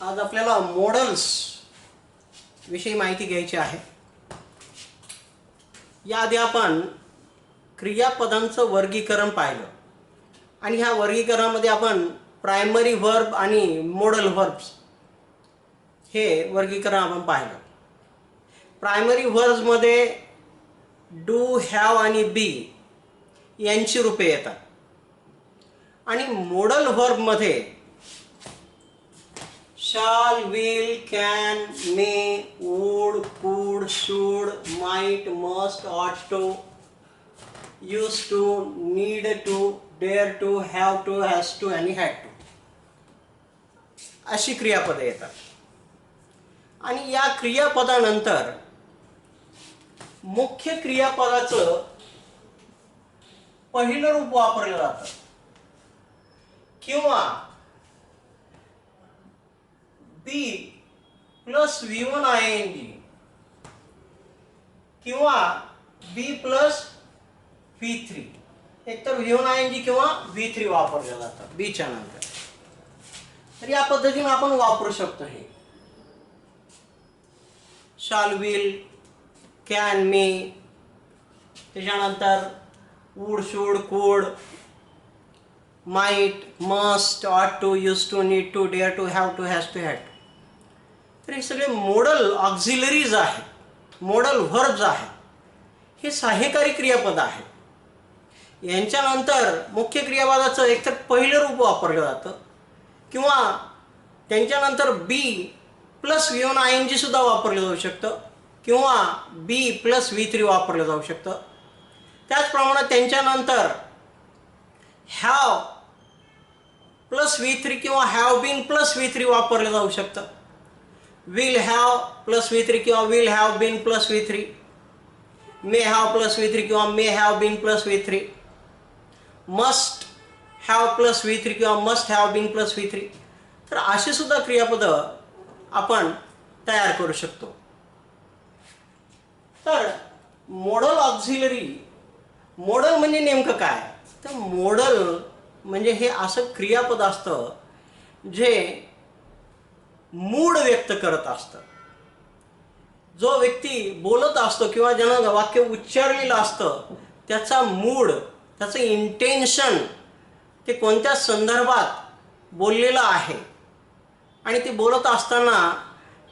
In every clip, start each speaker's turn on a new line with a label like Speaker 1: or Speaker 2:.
Speaker 1: आज आपल्याला मॉडेल्स विषयी माहिती घ्यायची आहे. याआधी आपण क्रियापदांचं वर्गीकरण पाहिलं आणि ह्या वर्गीकरणामध्ये आपण प्रायमरी व्हर्ब आणि मॉडल व्हर्ब्स हे वर्गीकरण आपण पाहिलं. प्रायमरी व्हर्ब्समध्ये डू, हॅव आणि बी यांची रूपे येतात आणि model व्हर्बमध्ये shall, will, can, may, would, could, should, might, must, ought to, used to, need to, dare to, have to, has to आणि had to अशी क्रियापदे येतात. आणि या क्रियापदानंतर मुख्य क्रियापदाचं पहिलं रूप वापरलं जातं किंवा बी प्लस V1 ING किंवा बी प्लस V3, एकतर V1 ING किंवा V3 वापरलं जातं बीच्या नंतर. तर या पद्धतीने आपण वापरू शकतो. हे शाल, विल, कॅन, मे, त्याच्यानंतर would, should, could, might, must, ought to, use to, need to, dare to, have to, has to, had. तर हे सगळे मॉडल ऑक्झिलरीज आहेत, मॉडल व्हर्ब्स आहेत. हे सहाय्यकारी क्रियापद आहेत. यांच्यानंतर मुख्य क्रियापदाचं एकतर पहिलं रूप वापरलं जातं किंवा त्यांच्यानंतर बी प्लस V1 ING सुद्धा वापरलं जाऊ शकतं किंवा बी प्लस V3 वापरलं जाऊ शकतं. त्याचप्रमाणे त्यांच्यानंतर हॅव प्लस V3 किंवा हॅव बीन प्लस V3 वापरलं जाऊ शकतं. विल हॅव प्लस V3 किंवा will have been plus V3, may have plus V3 किंवा may have been plus V3, must have plus V3 किंवा must have been plus V3. तर अशी सुद्धा क्रियापदं आपण तयार करू शकतो. तर मॉडल ऑक्झिलरी, मॉडल म्हणजे नेमकं काय? तर मॉडल म्हणजे हे असं क्रियापद असतं जे मूड व्यक्त करत असतं. जो व्यक्ती बोलत असतो किंवा ज्यानं वाक्य उच्चारलेलं असतं त्याचा मूड, त्याचं इंटेन्शन, ते कोणत्या संदर्भात बोललेलं आहे आणि ते बोलत असताना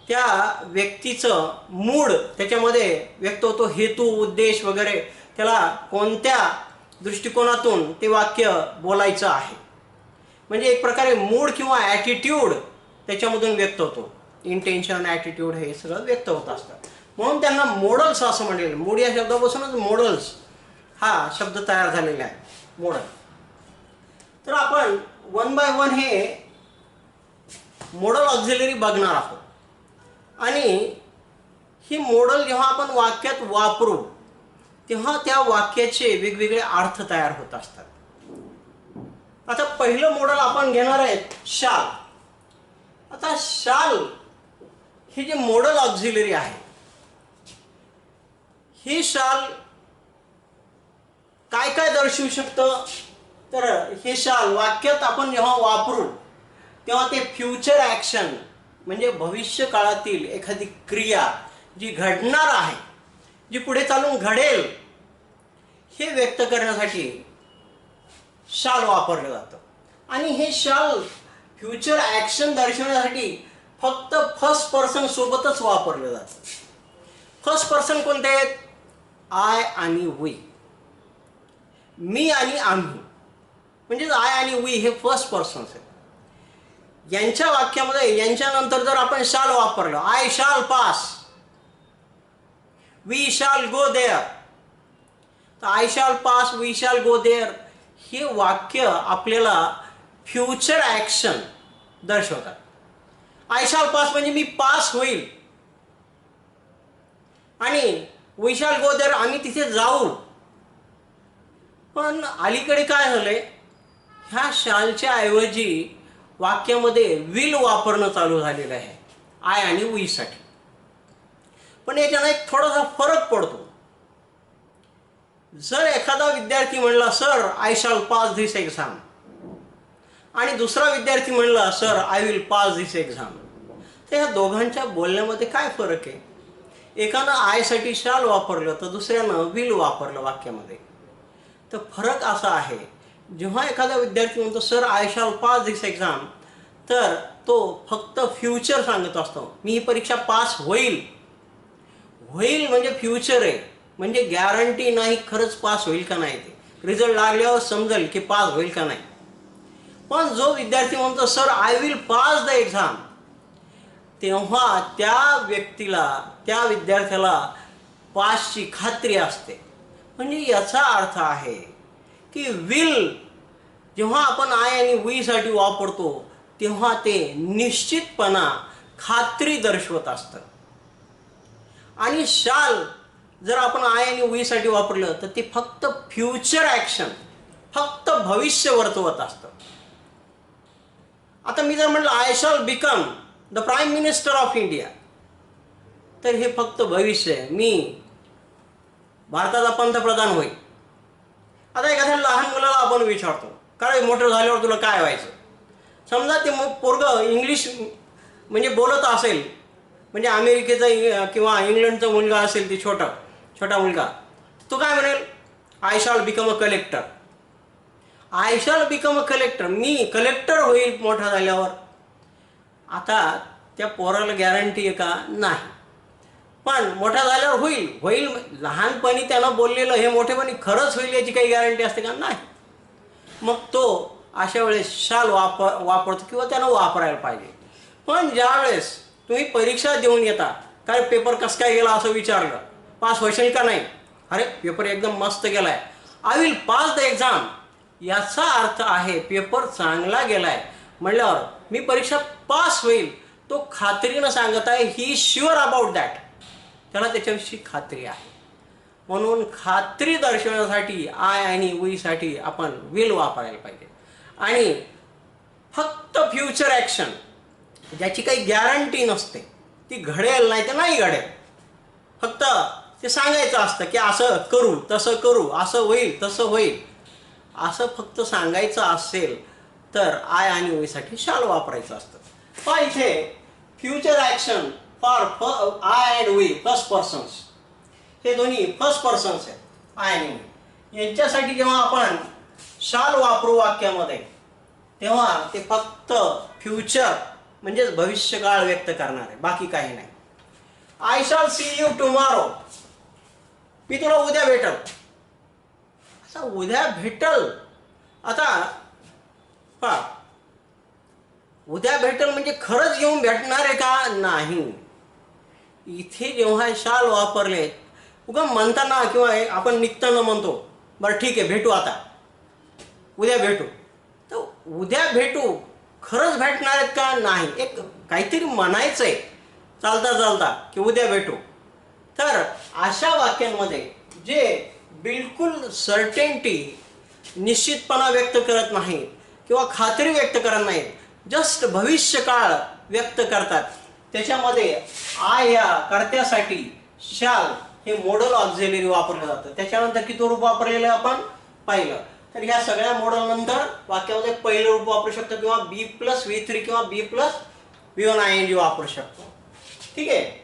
Speaker 1: त्या व्यक्तीचं मूड त्याच्यामध्ये व्यक्त होतो. हेतू, उद्देश वगैरे, त्याला कोणत्या दृष्टिकोनातून ते वाक्य बोलायचं आहे, म्हणजे एक प्रकारे मूड किंवा ॲटिट्यूड त्याच्यामधून व्यक्त होतो. इंटेन्शन, ॲटिट्यूड हे सगळं व्यक्त होत असतं. म्हणून त्यांना मॉडल्स असं म्हणलेलं. मूड या शब्दापासूनच मॉडल्स हा शब्द तयार झालेला आहे, मॉडल. तर आपण वन बाय वन हे मॉडल ऑक्झिलरी बघणार आहोत आणि ही मॉडल जेव्हा आपण वाक्यात वापरू तेव्हा त्या वाक्याचे वेगवेगळे अर्थ तयार होत असतात. आता पहिलं मॉडल आपण घेणार आहेत शाल. आता शाल ही जी मॉडल ऑक्झिलरी आहे, ही शाल काय काय दर्शवू शकतं? तर हे शाल वाक्यात आपण जेव्हा वापरू तेव्हा ते फ्युचर ॲक्शन म्हणजे भविष्य काळातील एखादी क्रिया जी घडणार आहे, जी पुढे चालून घडेल, हे व्यक्त करण्यासाठी शाल वापरलं जातं. आणि हे शाल फ्युचर ॲक्शन दर्शवण्यासाठी फक्त फर्स्ट पर्सन सोबतच वापरलं जातं. फर्स्ट पर्सन कोणते आहेत? आय आणि वी, मी आणि आम्ही, म्हणजेच आय आणि वी हे फर्स्ट पर्सन्स आहेत. यांच्या वाक्यामध्ये यांच्यानंतर जर आपण शाल वापरलं, I shall pass, we shall go there, तर I shall pass, we shall go there हे वाक्य आपल्याला फ्युचर ॲक्शन दर्शवतात. आय शाल पास म्हणजे मी पास होईल आणि वी शाल गो देअर आम्ही तिथे जाऊ. पण अलीकडे काय झालंय, ह्या शालच्या ऐवजी वाक्यामध्ये विल वापरणं चालू झालेलं आहे आय आणि वी साठी. पण याच्यानं एक थोडासा फरक पडतो. जर एखादा विद्यार्थी म्हणला sir I shall pass this exam आणि दुसरा विद्यार्थी म्हणला sir I will pass this exam, तर ह्या दोघांच्या बोलण्यामध्ये काय फरक आहे? एकानं आयसाठी शाल वापरलं तर दुसऱ्यानं विल वापरलं वाक्यामध्ये. तर फरक असा आहे, जेव्हा एखादा विद्यार्थी म्हणतो sir I shall pass this exam, तर तो फक्त फ्युचर सांगत असतो. मी ही परीक्षा पास होईल. होईल म्हणजे फ्युचर आहे, म्हणजे गॅरंटी नाही खरंच पास होईल का नाही. ते रिझल्ट लागल्यावर समजेल की पास होईल का नाही. पण जो विद्यार्थी म्हणतो sir I will pass the exam, तेव्हा त्या व्यक्तीला, त्या विद्यार्थ्याला पासची खात्री असते. म्हणजे याचा अर्थ आहे की विल जेव्हा आपण आय आणि वी साठी वापरतो तेव्हा ते निश्चितपणा, खात्री दर्शवत असतं. आणि शाल जर आपण आय आणि वी साठी वापरलं तर ते फक्त फ्युचर ॲक्शन, फक्त भविष्य वर्तवत असतं. आता मी जर म्हटलं I shall become the prime minister of India, तर हे फक्त भविष्य आहे, मी भारताचा पंतप्रधान होईल. आता एखाद्या लहान मुलाला आपण विचारतो कारण मोठं झाल्यावर तुला काय व्हायचं. समजा ते पोरगं इंग्लिश म्हणजे बोलत असेल, म्हणजे अमेरिकेचा किंवा इंग्लंडचा मुलगा असेल, ती छोटा मुलगा, तो काय म्हणेल I shall become a collector. I shall become a collector, me collector होईल मोठा झाल्यावर. आता त्या पोराला गॅरंटी आहे का? नाही. पण मोठा झाल्यावर होईल. लहानपणी त्यानं बोललेलं हे मोठेपणी खरंच होईल याची काही गॅरंटी असते का? नाही. मग तो अशा वेळेस शाल वापरतो किंवा त्यानं वापरायला पाहिजे. पण ज्या वेळेस तुम्ही परीक्षा देऊन येता, काय पेपर कसं काय गेला असं विचारलं, पास होशील का नाही, अरे पेपर एकदम मस्त गेलाय, I will pass the exam, याचा अर्थ आहे पेपर चांगला गेलाय म्हटल्यावर मी परीक्षा पास होईल. तो खात्रीनं सांगत आहे, ही शुअर अबाउट दॅट, त्याला त्याच्याविषयी खात्री आहे. म्हणून खात्री दर्शवण्यासाठी आय आणि वी साठी आपण विल वापरायला पाहिजे. आणि फक्त फ्युचर ॲक्शन ज्याची काही गॅरंटी नसते, ती घडेल नाही तर नाही घडेल, फक्त ते सांगायचं असतं की असं करू तसं करू, असं होईल तसं होईल, असं फक्त सांगायचं असेल तर आय आणि वी साठी शाल वापरायचं असतं. पण इथे future action for I and we first persons, हे दोन्ही फर्स्ट पर्सन्स आहेत. आय आणि वी यांच्यासाठी जेव्हा आपण शाल वापरू वाक्यामध्ये, तेव्हा ते फक्त फ्युचर म्हणजेच भविष्यकाळ व्यक्त करणार आहे, बाकी काही नाही. I shall see you tomorrow, मी तुला उद्या भेटल. असा उद्या भेटल, आता पहा उद्या भेटल म्हणजे खरंच येऊन भेटणार आहे का? नाही. इथे जेव्हा शाल वापरले, उगा म्हणताना किंवा आपण निघताना म्हणतो बरं ठीक आहे भेटू, आता उद्या भेटू, तर उद्या भेटू खरंच भेटणार आहेत का? नाही. एक काहीतरी म्हणायचं आहे चालता चालता की उद्या भेटू. तर अशा वाक्यांमध्ये जे बिलकुल सर्टेनिटी, निश्चितपणा व्यक्त करत नाहीत किंवा खात्री व्यक्त करत नाहीत, जस्ट भविष्यकाळ व्यक्त करतात, त्याच्यामध्ये आय या कर्त्यासाठी शाल हे मॉडल ऑक्झिलरी वापरलं जातं. त्याच्यानंतर किती रूप वापरलेलं आपण पाहिलं. तर ह्या सगळ्या मॉडल नंतर वाक्यामध्ये पहिलं रूप वापरू शकतो किंवा B+V3 किंवा B+V1 ING वापरू शकतो. ठीक आहे.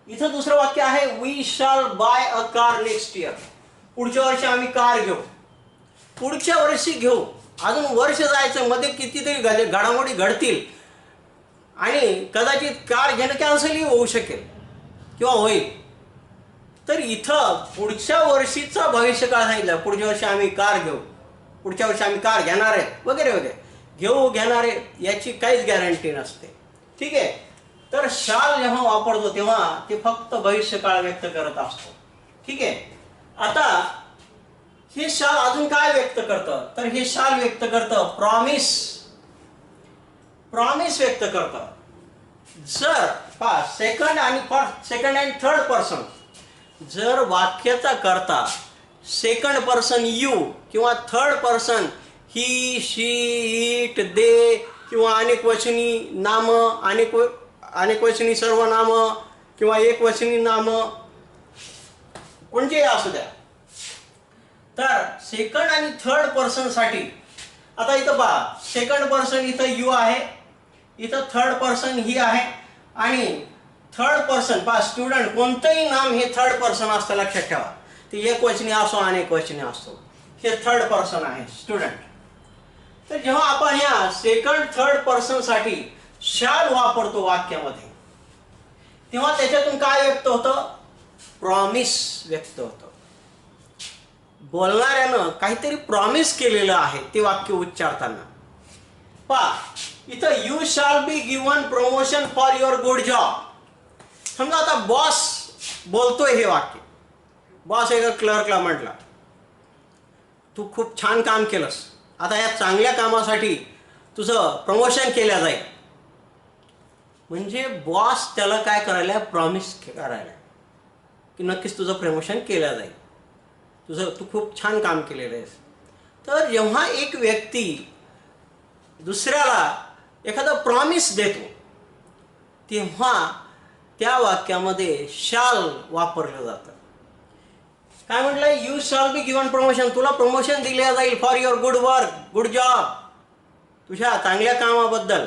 Speaker 1: इथं दुसरं वाक्य आहे we shall buy a car next year, पुढच्या वर्षी आम्ही कार घेऊ. पुढच्या वर्षी घेऊ, अजून वर्ष जायचं, मध्ये कितीतरी घडामोडी घडतील आणि कदाचित कार घेणं कॅन्सलही होऊ शकेल किंवा होईल. तर इथं पुढच्या वर्षीचा भविष्यकाळ सांगितलं, पुढच्या वर्षी आम्ही कार घेऊ, पुढच्या वर्षी आम्ही कार घेणार आहेत वगैरे वगैरे. घेऊ, घेणार आहे याची काहीच गॅरंटी नसते. ठीक आहे. तर शाल जेव्हा वापरतो तेव्हा ते फक्त भविष्यकाळ व्यक्त करत असतो. ठीक आहे. आता हे शाल अजून काय व्यक्त करतं, तर हे शाल व्यक्त करतं प्रॉमिस, प्रॉमिस व्यक्त करतं. जर सेकंड अँड थर्ड पर्सन, जर वाक्याचा कर्ता सेकंड पर्सन यू किंवा third person he, she, it, they किंवा अनेकवचनी नाम, अनेकवचनी सर्वनाम किंवा एकवचनी नाम कोणतेही असू द्या, तर सेकंड आणि थर्ड पर्सन साठी आता इथं पहा, सेकंड पर्सन इथं यू आहे, इथं थर्ड पर्सन ही आहे, आणि थर्ड पर्सन पहा स्टुडंट कोणतंही नाम हे थर्ड पर्सन असतं लक्षात ठेवा. ते एकवचनी असो अनेक वचनी असो हे थर्ड पर्सन आहे स्टुडंट. तर जेव्हा आपण या सेकंड थर्ड पर्सन साठी शाल वापरतो वाक्यामध्ये तेव्हा त्याच्यातून काय व्यक्त होतं? प्रॉमिस व्यक्त होतं. बोलणाऱ्यानं काहीतरी प्रॉमिस केलेलं आहे ते वाक्य उच्चारताना. पहा इथं you shall be given promotion for your good job. समजा आता बॉस बोलतोय हे वाक्य. बॉस एका क्लर्कला म्हटला तू खूप छान काम केलंस, आता या चांगल्या कामासाठी तुझं प्रमोशन केलं जाईल. म्हणजे बॉस त्याला काय करायला? प्रॉमिस करायला की नक्कीच तुझं प्रमोशन केलं जाईल, तू खूप छान काम केलेलं आहेस. तर जेव्हा एक व्यक्ती दुसऱ्याला एखादा प्रॉमिस देतो तेव्हा त्या वाक्यामध्ये शाल वापरलं जातं. काय म्हटलं? You shall be given promotion, तुला प्रमोशन दिले जाईल for your good work, good job, तुझ्या चांगल्या कामाबद्दल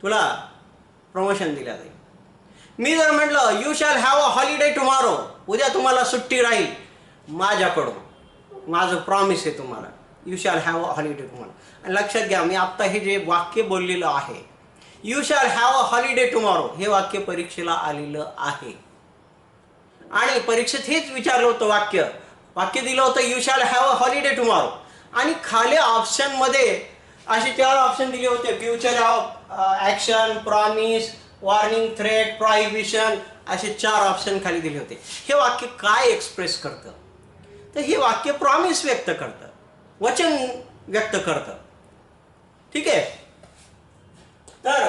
Speaker 1: तुला प्रमोशन दिलं जाईल. मी जर म्हटलं you shall have a holiday tomorrow, उद्या तुम्हाला सुट्टी राहील माझ्याकडून, माझं प्रॉमिस आहे तुम्हाला, you shall have a holiday tomorrow. आणि लक्षात घ्या मी आत्ता हे जे वाक्य बोललेलं आहे you shall have a holiday tomorrow हे वाक्य परीक्षेला आलेलं आहे. आणि परीक्षेत हेच विचारलं होतं वाक्य दिलं होतं you shall have a holiday tomorrow. आणि खाली ऑप्शनमध्ये असे 4 ऑप्शन दिले होते. Future action, promise, warning, threat, prohibition असे 4 ऑप्शन खाली दिले होते. हे वाक्य काय एक्सप्रेस करतं? तर हे वाक्य प्रॉमिस व्यक्त करतं, वचन व्यक्त करतं. ठीक आहे. तर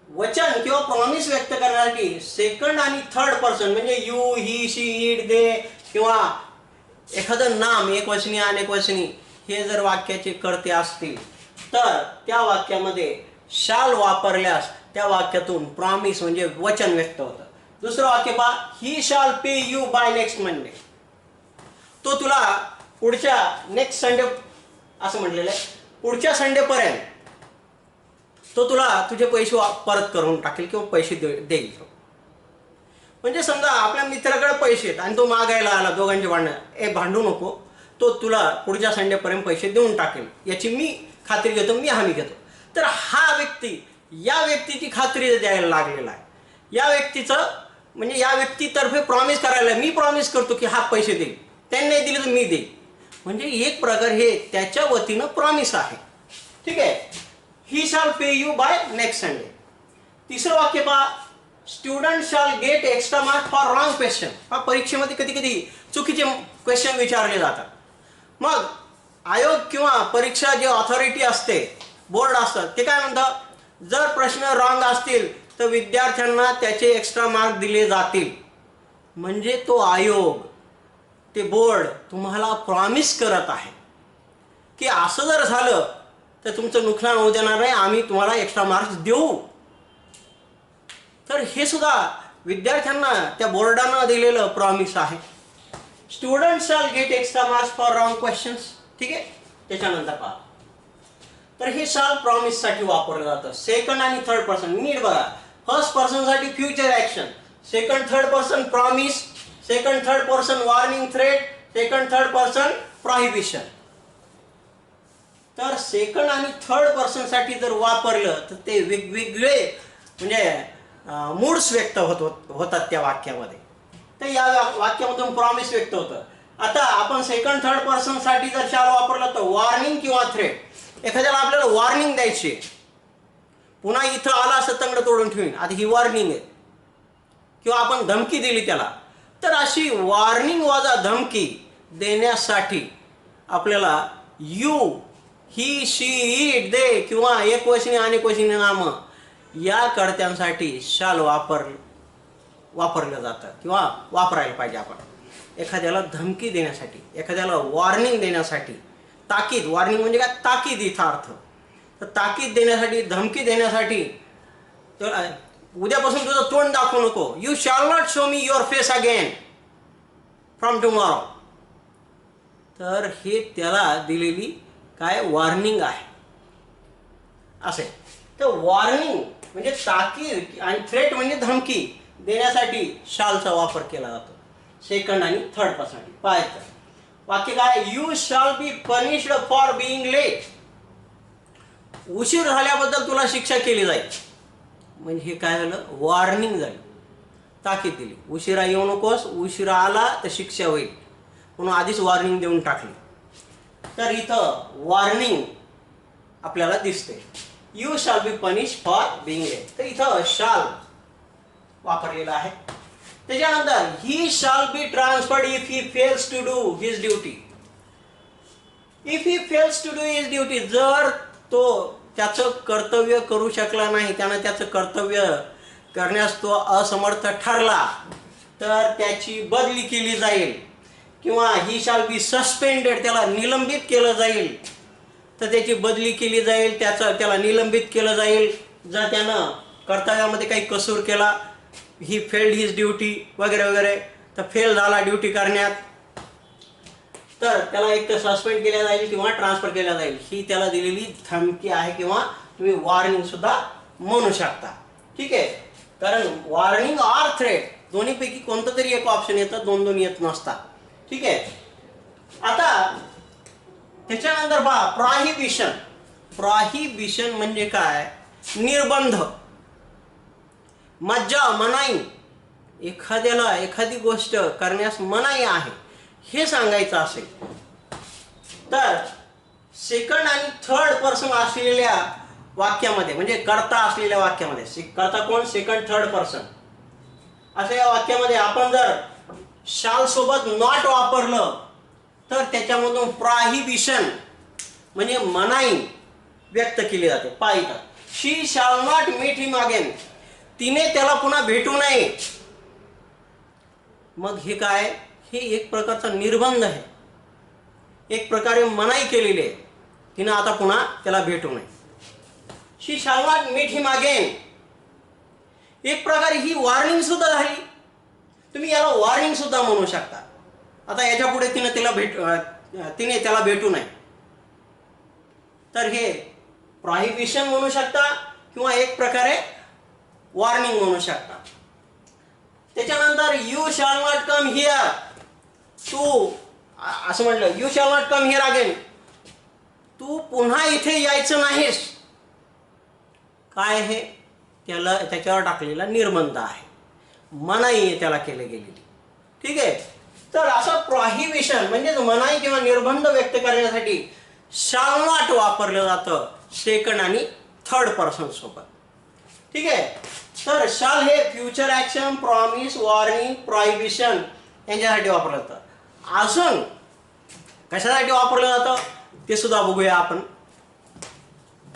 Speaker 1: वचन किंवा प्रॉमिस व्यक्त करण्यासाठी सेकंड आणि थर्ड पर्सन म्हणजे you, he, she, it, they किंवा एखादं नाम एकवचनी अनेकवचनी हे जर वाक्याचे कर्ते असतील तर त्या वाक्यामध्ये शाल वापरल्यास त्या वाक्यातून प्रॉमिस म्हणजे वचन व्यक्त होतं. दुसरं वाक्य पहा, ही शाल पे यू बाय नेक्स्ट मंडे, तो तुला पुढच्या नेक्स्ट संडे असं म्हटलेलं आहे, पुढच्या संडेपर्यंत तो तुला तुझे पैसे परत करून टाकेल किंवा पैसे देईल. म्हणजे समजा आपल्या मित्राकडे पैसे आहेत आणि तो मागायला आला, दोघांचे भांडण, भांडू नको, तो तुला पुढच्या संडेपर्यंत पैसे देऊन टाकेल याची मी खात्री घेतो, मी हमी घेतो. तर हा व्यक्ती या व्यक्तीची खात्री द्यायला लागलेला आहे. या व्यक्तीचं म्हणजे या व्यक्तीतर्फे प्रॉमिस करायला, मी प्रॉमिस करतो की हा पैसे देईल, त्यांनी नाही दिले तर मी देईल. म्हणजे एक प्रकार हे त्याच्या वतीनं प्रॉमिस आहे. ठीक आहे. ही शाल पे यू बाय नेक्स्ट संडे. तिसरं वाक्य पहा, स्टुडंट शाल get extra mark for wrong question. हा परीक्षेमध्ये कधी कधी चुकीचे क्वेश्चन विचारले जातात. मग आयोग किंवा परीक्षा जे ऑथॉरिटी असते, बोर्ड असतं, ते काय म्हणतं, जर प्रश्न रॉंग असतील तर विद्यार्थ्यांना त्याचे एक्स्ट्रा मार्क दिले जातील. म्हणजे तो आयोग, ते बोर्ड तुम्हाला प्रॉमिस करत आहे की असं जर झालं तर तुमचं नुकसान होऊ देणार नाही, आम्ही तुम्हाला एक्स्ट्रा मार्क्स देऊ. तर हे सुद्धा विद्यार्थ्यांना त्या बोर्डानं दिलेलं प्रॉमिस आहे. स्टुडंट शाल get extra marks for wrong questions. ठीक आहे. त्याच्यानंतर पहा, तर हे शाल प्रॉमिस साठी वापरलं जातं. सेकंड आणि थर्ड पर्सन नीट बघा. फर्स्ट पर्सन साठी future action, second third person promise, second third person warning, threat, second third person prohibition. तर सेकंड आणि थर्ड पर्सन साठी जर वापरलं तर ते वेगवेगळे म्हणजे मूड्स व्यक्त होतात त्या वाक्यामध्ये. तर या वाक्यामधून प्रॉमिस व्यक्त होतं. आता आपण सेकंड थर्ड पर्सन साठी जर शाल वापरला तर वॉर्निंग किंवा थ्रेट. एखाद्याला आपल्याला वॉर्निंग द्यायची, पुन्हा इथं आला असं तंगड तोडून ठेवीन, आता ही वॉर्निंग आहे, किंवा आपण धमकी दिली त्याला, तर अशी वॉर्निंग वाजा धमकी देण्यासाठी आपल्याला you, he, she, it, they किंवा एकवचनी अनेकवचनी नामं या कर्त्यांसाठी शाल वापरलं जातं किंवा वापरायला पाहिजे आपण. एखाद्याला धमकी देण्यासाठी, एखाद्याला वॉर्निंग देण्यासाठी, ताकीद, वॉर्निंग म्हणजे काय, ताकीद इथं अर्थ. तर ताकीद देण्यासाठी, धमकी देण्यासाठी, तर उद्यापासून तुझं तोंड दाखवू नको, you shall not show me your face again from tomorrow. तर हे त्याला दिलेली काय वॉर्निंग आहे असे. तर वॉर्निंग म्हणजे ताकीद आणि थ्रेट म्हणजे धमकी देण्यासाठी शालचा वापर केला जातो सेकंड आणि थर्ड पर्सनसाठी. पाहायचं वाक्य काय, you shall be punished for being late. उशीर झाल्याबद्दल तुला शिक्षा केली जाईल. म्हणजे हे काय झालं, वॉर्निंग झाली, ताकीद दिली, उशिरा येऊ नकोस, उशिरा आला तर शिक्षा होईल म्हणून आधीच वॉर्निंग देऊन टाकली. तर इथं वॉर्निंग आपल्याला दिसते, you shall be punish for being late. तर इथं शाल वापरलेला आहे. त्याच्यानंतर he shall be transferred if he fails to do his duty. If he fails to do his duty, जर तो त्याचं कर्तव्य करू शकला नाही, त्यानं त्याचं कर्तव्य करण्यास तो असमर्थ ठरला, तर त्याची बदली केली जाईल. किंवा ही शाल बी सस्पेंडेड, त्याला निलंबित केलं जाईल, तर त्याची बदली केली जाईल, त्याला निलंबित केलं जाईल जर त्यानं कर्तव्यामध्ये काही कसूर केला. ही फेल्ड हिज ड्युटी वगैरे वगैरे, तर फेल झाला ड्युटी करण्यात, तर त्याला एक तर सस्पेंड केल्या जाईल किंवा ट्रान्सफर केल्या जाईल. ही त्याला दिलेली धमकी आहे किंवा तुम्ही वॉर्निंग सुद्धा म्हणू शकता. ठीक आहे, कारण वॉर्निंग ऑर थ्रेट दोन्हीपैकी कोणतं तरी एक ऑप्शन येतं, दोन दोन येत नसतात. ठीक आहे. आता त्याच्यानंतर पहा प्रॉहिबिशन. प्रॉहिबिशन म्हणजे काय, निर्बंध, मज्जा, मनाई. एखाद्याला एखादी गोष्ट करण्यास मनाई आहे हे सांगायचं असेल तर सेकंड आणि थर्ड पर्सन असलेल्या वाक्यामध्ये, म्हणजे कर्ता असलेल्या वाक्यामध्ये, कर्ता कोण, सेकंड थर्ड पर्सन, अशा या वाक्यामध्ये आपण जर शाल सोबत नॉट वापरलं तर त्याच्यामधून प्रॉहिबिशन म्हणजे मनाई व्यक्त केली जाते. पाहिजे, शी शाल नॉट मीट हिम अगेन, तिने त्याला पुन्हा भेटू नये. मग हे काय, हे एक प्रकारचा निर्बंध आहे, एक प्रकारे मनाई केलेली आहे, तिने आता पुन्हा त्याला भेटू नये. शी शाल नॉट मीट हिम अगेन, एक प्रकारे ही वॉर्निंग सुद्धा झाली. तुम्ही याला वॉर्निंग सुद्धा म्हणू शकता. आता याच्या पुढे तिने त्याला भेटू नये, तर हे प्रॉहिबिशन म्हणू शकता किंवा एक प्रकारे वॉर्निंग म्हणू शकता. त्याच्यानंतर you shall not come here, तू असं म्हटलं, you shall not come here again, तू पुन्हा इथे यायचं नाहीस. काय हे, त्याच्यावर टाकलेला निर्बंध आहे, मनाई त्याला केले गेलेली. ठीक आहे. तर असं प्रॉहिबिशन म्हणजे मनाई किंवा निर्बंध व्यक्त करण्यासाठी शाल नॉट वापरलं जातं सेकंड आणि थर्ड पर्सन सोबत. ठीक आहे. तर शाल हे फ्युचर ऍक्शन, प्रॉमिस, वॉर्निंग, प्रॉहिबिशन यांच्यासाठी वापरलं जातं. अजून कशासाठी वापरलं जातं ते सुद्धा बघूया आपण.